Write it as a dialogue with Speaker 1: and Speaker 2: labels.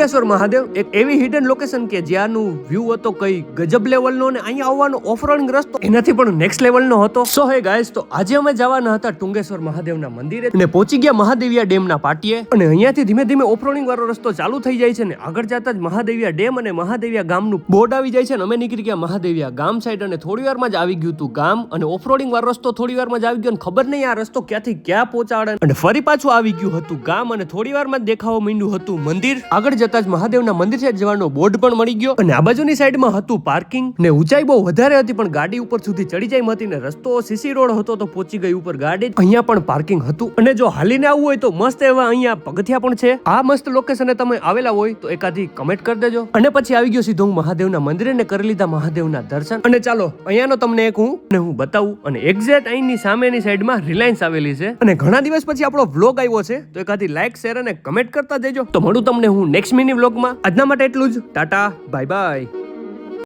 Speaker 1: ટુંગેશ્વર મહાદેવ એક એવી hidden location કે જ્યાંનું વ્યૂ હતો કઈ ગજબ લેવલનો અને અહીંયા આવવાનો ઓફરોડિંગ રસ્તો એનાથી પણ નેક્સ્ટ લેવલનો હતો. સો હે ગાઈસ, તો આજે અમે જવાના હતા ટુંગેશ્વર મહાદેવના મંદિરે અને પહોંચી ગયા મહાદેવિયા ડેમના પાટીએ અને અહીંયાથી ધીમે ધીમે ઓફરોડિંગ વાળો રસ્તો ચાલુ થઈ જાય છે ને આગળ જતા જ મહાદેવિયા ડેમ અને મહાદેવિયા ગામનું બોર્ડ આવી જાય છે ને અમે નીકળી ગયા મહાદેવિયા ગામ સાઈડ અને થોડી વારમાં જ આવી ગયું હતું ગામ અને ઓફરોડિંગ વાળો રસ્તો થોડી વારમાં જ આવી ગયો અને ખબર નહીં આ રસ્તો ક્યાંથી ક્યાં પહોંચાડે અને ફરી પાછું આવી ગયું હતું ગામ અને થોડી વારમાં જ દેખાવા માંડ્યું હતું મંદિર. આગળ જતા જ મહાદેવના મંદિર સાઈડ જવાનો બોર્ડ પણ મળી ગયો અને આ બાજુની સાઈડમાં હતું પાર્કિંગ ને ઊંચાઈ બહુ વધારે હતી પણ ગાડી ઉપર સુધી ચડી જાય હતી ને રસ્તો સીસી રોડ હતો તો પહોંચી ગઈ ઉપર ગાડી. અહીંયા પણ પાર્કિંગ હતું અને જો હાલીને આવવું હોય તો મસ્ત એવા અહીંયા પગથિયા પણ છે. આ મસ્ત લોકેશને તમે આવેલા હોય તો એકાદી કમેન્ટ કરી દેજો. અને પછી આવી ગયો સીધો હું મહાદેવના મંદિરે ને કરી લીધા મહાદેવના દર્શન. અને ચાલો અહીંયાનો તમને એક હું બતાવું અને એક્ઝેક્ટ અહીંની સામેની સાઈડમાં રિલાયન્સ આવેલી છે અને ઘણા દિવસ પછી આપણો વ્લોગ આવ્યો છે તો એકાદી લાઈક શેર અને કમેન્ટ કરતા દેજો. તો મળું તમને હું નેક્સ્ટ મિની વ્લોગમાં. આજના માટે એટલું જ. Tata bye bye.